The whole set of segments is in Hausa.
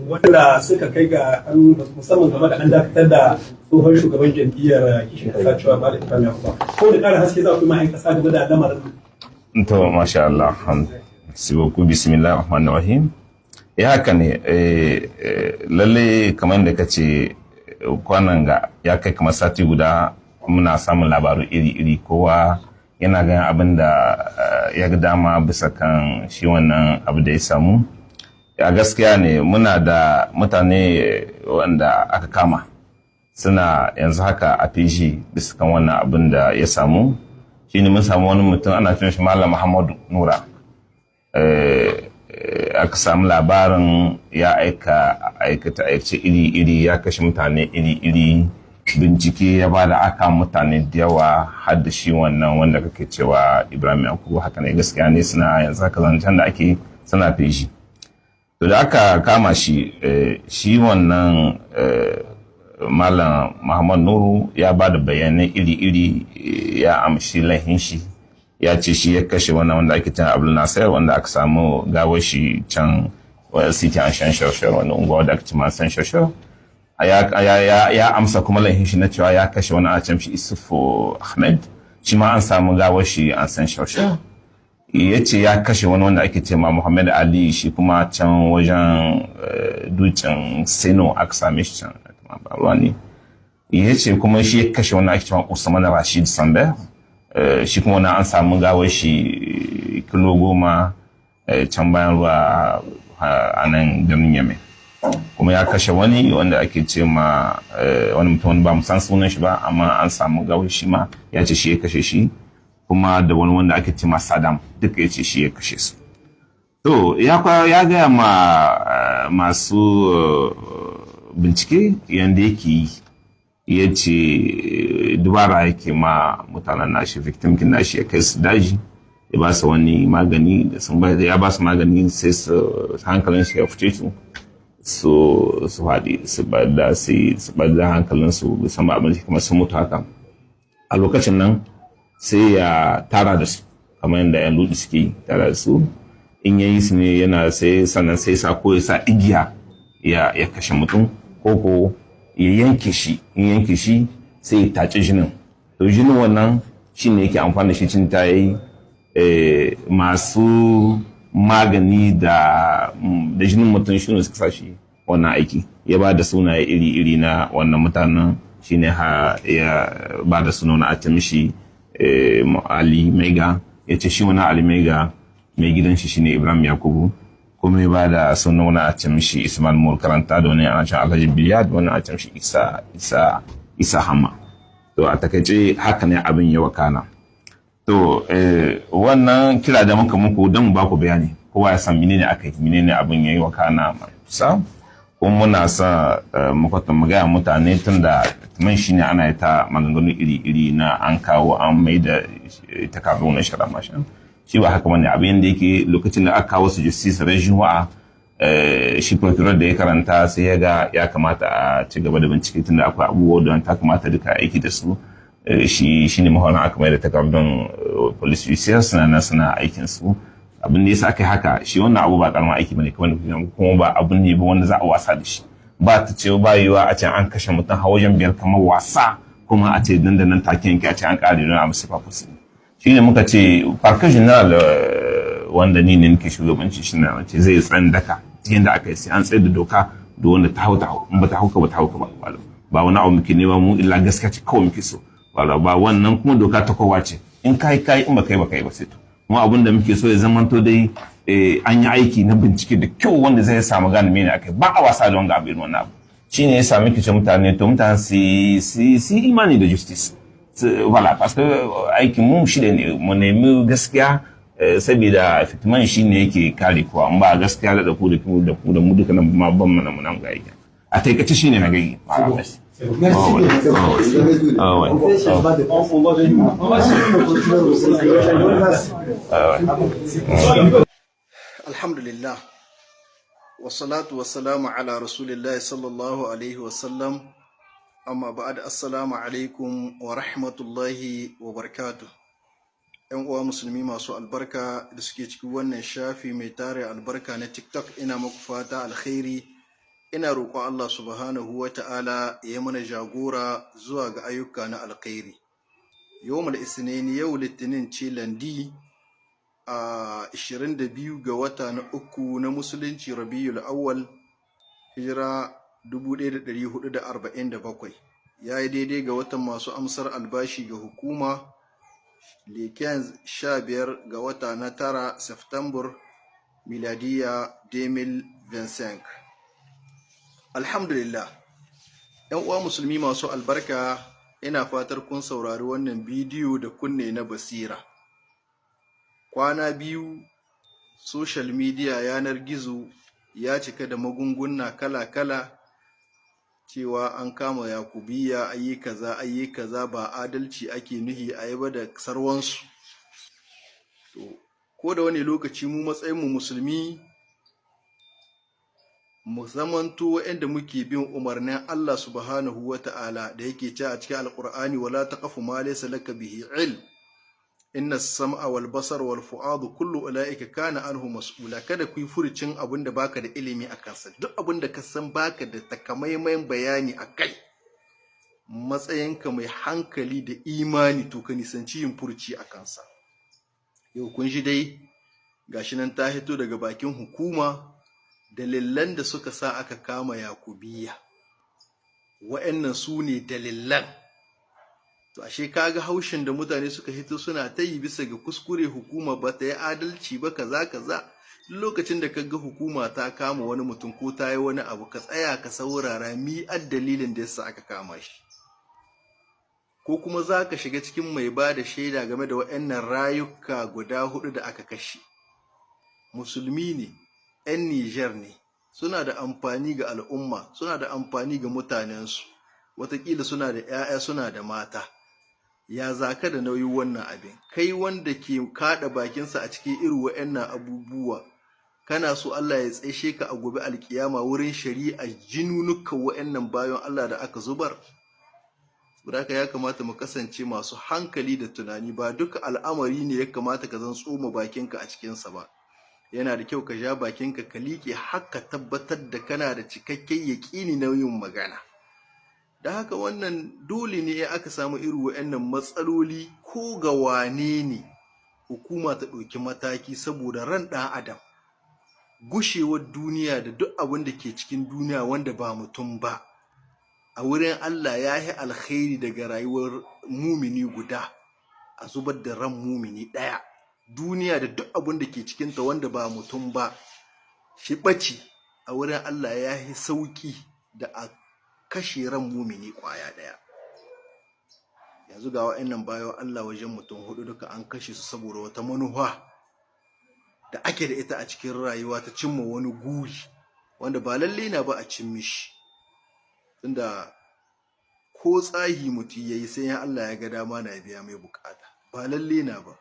wanda suka kai ga musamman game da an dakatar da tsohon shugaban jam'iyyar kishin kasa cewa Malam Ibrahim Yakuba ko da ƙara haske za ku yi ma'aikata kasa game da lamarin. To masha Allah, siboku bismillah rahman rahim. Ya haka ne, lalle kamar da kace kwanan ga ya kai kamar sati guda muna samun labaru iri-iri, kowa yana ganin abin da ya ga dama bisa kan shi wannan abu da ya samu. A gaskiya ne muna da mutane wanda aka kama suna yanzu haka a fishi bisa kan wannan abin da ya samu. Shi ne mun samu wani mutum ana cin shi Malam Muhammadu Nura. Aka samu labarin ya aikata iri-iri, ya kashe mutane iri-iri. Bincike ya ba da aka mutane da yawa har da shi wannan wanda kake cewa Ibrahim Yakubu. Haka ne, gaskiya ne, suna yanzu haka zancen da ake suna feshi. To da aka kama shi wannan Malam Muhammad Nuru ya ba da bayanai iri-iri, ya amshi lahin shi, ya ce shi ya kashe wannan wanda ake cewa Abdul Nasir, wanda aka samu gawar shi can city an shan shashar, wani unguwa da aka ce ma san shashar. Ya amsa kuma laifin shi na cewa ya kashe wani a can shi Isufu Ahmed, shi ma an samu gawar shi an san shaushe. Ya ce ya kashe wani wanda ake ce ma Muhammad Ali, shi kuma can wajen dutsen Seno aka same shi can ruwa ne. Ya ce kuma shi ya kashe wani ake ce ma Usman Rashid Sambe, shi kuma wani an samu gawar shi kilo 10 can bayan ruwa a nan garin Yemen. Kuma ya kashe wani wanda ake ce ma wani mutum ba mu san sunan shi ba, amma an samu gawar shi ma ya ce shi ya kashe shi, kuma da wani wanda ake ce ma Saddam, duka ya ce shi ya kashe su. To ya gaya ma masu bincike yanda yake yi, ya ce dubara yake ma mutanen nashi, victim kin nashi, ya kai su daji ya ba su wani magani, da sun ya ba su magani sai su hankalin shi ya fice su faɗi, su bada hankalinsu bisa ma abin kuma sun mutu haka. A lokacin nan sai ya tara da su kamar yadda yan ludi suke tara da su, in yayi su ne yana sannan sai sa ko ya sa igiya ya kashe mutum, ko ya yanke shi, in yanke shi sai ya tace jinin. To jinin wannan shine yake amfani da shi cin ta yayi masu magani da jinin mutum shi ne suka sa shi wannan aiki. Ya ba da sunaye iri-iri na wannan mutanen, shi ne ya ba da suna a ce mishi Ali Maiga. Ya ce shi wani Ali Maiga mai gidan shi ne Ibrahim Yakubu, kuma ya ba da suna wani a ce mishi Ismail Mur Karanta, da wani a ce Alhaji Biliyad, wani a ce mishi Isa Hamma. To a takaice haka ne abin ya wakana. To wannan kira da muka muku don mu baku bayani, kowa ya san menene aka yi, menene abin yayi wakana sa. Kuma muna sa makwatan magaya mutane tun da man shi ne ana ta maganganu iri-iri na an kawo an mai da takardu na shara mashin. Shi ba haka bane, abin da yake lokacin da aka kawo su justice ran juma'a, shi procurer da ya karanta sai ya ga ya kamata a ci gaba da bincike tun da akwai abubuwa don ta kamata duka aiki da su. Shi ne mahoran aka mai da takardun police judicial suna aikin su. Abin da yasa aka yi haka, shi wannan abu ba karamin aiki bane, kuma ba abin ne ba wanda za a wasa da shi. Ba ta ce ba yiwa a ce an kashe mutum wajen 5 kamar wasa, kuma a ce dandanan take yanke a ce an kare don a musu fafusi. Shi ne muka ce Parquet General wanda ni ne nake shugabanci, shi ne ce zai tsayin daka yadda aka yi, sai an tsaye da doka da wanda ta hau, in ba ta hauka ba. Ba wani abu muke nema mu, illa gaskiya ce kawai muke so. Ba wannan kuma doka ta kowa ce, in kai in ba kai ba sai to. Kuma abin da muke so ya zamanto dai an yi aiki na bincike da kyau wanda zai samu gane mene akai, ba a wasa da wanga abin wannan abu. Shine ya sami kice mutane su imani da justice. Voilà, parce que aikin mu shi ne mu nemi gaskiya, saboda fitman shine yake kare kowa, in ba gaskiya da ku da mu duka nan ma ban mana mun ga aiki. A taikace shine na gai. Alhamdulillah, wassalatu wassalamu ala rasulillah sallallahu alaihi wasallam, amma ba'ad. Assalamu alaikum wa rahmatullahi wa barakatuh. 'yan uwa musulmi masu albarka da suke cikin wannan shafi mai tare albarka na TikTok, ina muku fata alkhairi. Ina roƙon Allah subhanahu wa ta'ala ya mana jagora zuwa ga ayyuka na alkhairi. Yawmul Isnini, yau Litinin ce landi a 22 ga wata na uku na musulunci Rabiul Awwal, hijira 1447, ya yi daidai ga watan masu amsar albashi ga hukuma, leken 15 ga wata na tara Septambar miladiya 2025. Alhamdulillah, ‘yan uwa musulmi masu albarka, ina fatar kun saurari wannan bidiyo da kunne na basira. Kwana biyu social media, yanar gizo ya cika da magunguna kala-kala cewa an kama Yakubiya, ayi kaza, ba adalci ake nuhi a ba da sarwansu. To, ko da wani lokaci mu matsayinmu musulmi mu zamanto waɗanda muke bin umarnin Allah subhanahu wa ta'ala da yake ce a cikin alƙur'ani, wala taqfu ma laysa laka bihi ilm, inna as-sam'a wal basara wal fu'adu kullu ulaika kana anhu mas'ula. Kada ku yi furucin abin da baka da ilimi a kansa. Duk abin da ka san baka da takamaiman bayani a kai, matsayinka mai hankali da imani, to ka nisanci yin furuci a kansa. Yau kun ji dai gashi nan ta hito daga bakin hukuma dalilan da suka sa aka kama Yakubiya. Wa'annan su ne dalilan. To ashe kaga haushin da mutane suka hito suna ta yi bisa ga kuskure, hukuma ba ta yi adalci ba, kaza. Duk lokacin da kaga hukuma ta kama wani mutum ko ta yi wani abu, ka tsaya ka saurara mi dalilin da yasa aka kama shi. Ko kuma za ka shiga cikin mai ba da shaida game da wa'annan rayuka guda 4 da aka kashe. Musulmi ne, 'yan Nijar ne, suna da amfani ga al'umma, suna da amfani ga mutanensu, watakila suna da 'ya'ya, suna da mata. Ya zaka da nauyin wannan abin? Kai wanda ke kada bakinsa a cikin irin wa'annan abubuwa, kana so Allah ya tsaishe ka a gobe alkiyama wurin shari'a jinunuka wa'annan bayan Allah da aka zubar? Saboda ya kamata mu kasance masu hankali da tunani, ba duka al'amari ne ya kamata ka zan tsoma bakinka a cikinsa ba. Yana da kyau ka ja bakinka ka liƙe haka tabbatar da kana da cikakken yaƙini na yin magana. Da haka wannan dole ne aka samu irin waɗannan matsaloli, ko ga wane ne hukuma ta ɗauki mataki saboda ran ɗan adam, gushewar duniya da duk abin da ke cikin duniya wanda ba mutum ba, a wurin Allah ya yi alkhairi daga rayuwar mumini guda a zubar da ran mumini ɗaya. Duniya da duk abin da ke cikinta wanda ba mutum ba, shi ɓaci a wurin Allah ya yi sauƙi da a kashe ran mumini ƙwaya ɗaya. Yanzu ga wa'annan bayan Allah wajen mutum 4 duka an kashe su saboda wata manufa da ake da ita a cikin rayuwa ta cimma wani guri wanda ba lalle na ba a cimmi shi. Tunda ko tsahi mutum yayi sai ya Allah ya ga dama na biya mai bukata, ba lalle na ba.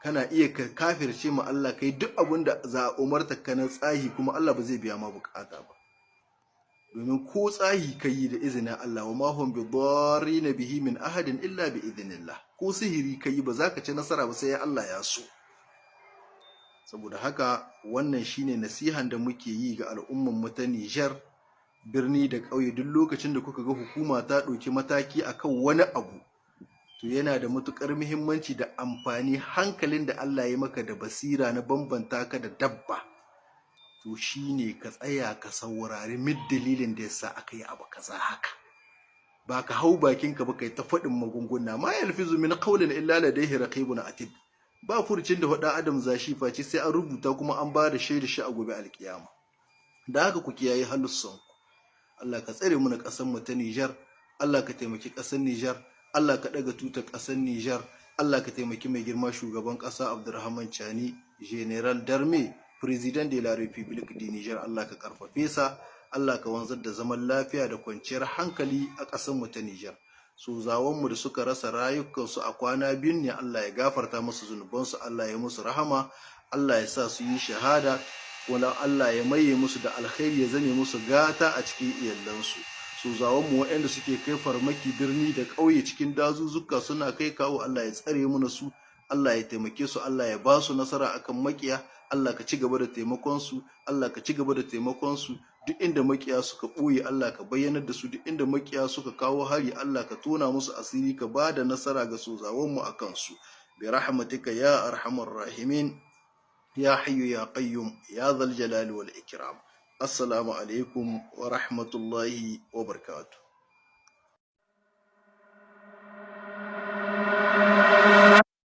Kana iya ka kafirce ma Allah, kai duk abin da za a umarta ka na tsahi, kuma Allah ba zai biya ma bukata ba. Domin ko tsahi ka yi da izinin Allah, wa ma hum bidarrin bihi min ahadin illa bi idhnillah. Ko sihiri ka yi ba za ka ci nasara ba sai Allah ya so. Saboda haka wannan shine nasihan da muke yi ga al'umman mu ta Nijar, birni da ƙauye. Duk lokacin da kuka ga hukuma ta ɗauki mataki akan wani abu, to yana da matuƙar muhimmanci da amfani hankalin da Allah ya maka da basira na bambanta ka da dabba, to shine ka tsaya ka saurari dalilin da yasa aka yi abu kaza haka. Ba ka hau bakinka ba kai ta faɗin magunguna. Ma yalfizu min qawlin illa ladayhi raqibun atid. Ba furcin da faɗa adam zashi face sai an rubuta kuma an ba da shaida shi a gobe alkiyama. Da haka ku kiyaye halussan. Allah ka tsare mu na ƙasar mu ta Nijar, Allah ka taimaki ƙasar Nijar, Allah ka ɗaga tutar ƙasar Nijar, Allah ka taimaki mai girma shugaban ƙasa Abdurrahman Chani, General Darme, President de la République du Niger. Allah ka karfafe sa, Allah ka wanzar da zaman lafiya da kwanciyar hankali a ƙasar mu ta Nijar. Sozawan mu da suka rasa rayukansu a kwana biyun ne, Allah ya gafarta musu zunubansu, Allah ya musu rahama, Allah ya sa su yi shahada, wala Allah ya maye musu da alkhairi, ya zame musu gata a cikin iyalansu. sozawanmu waɗanda suke kai farmaki birni da ƙauye cikin dazuzzuka suna kai kawo, Allah ya tsare mana su, Allah ya taimake su, Allah ya ba su nasara akan makiya. Allah ka ci gaba da taimakon su, Allah ka ci gaba da taimakon su. Duk inda makiya suka ɓoye, Allah ka bayyanar da su. Duk inda makiya suka kawo hari, Allah ka tona musu asiri, ka ba da nasara ga sozawanmu akan su. Bi rahmatika ya arhamar rahimin, ya hayyu ya qayyum ya zal jalali wal ikram. Assalamu alaikum wa rahmatullahi wa barakatuh.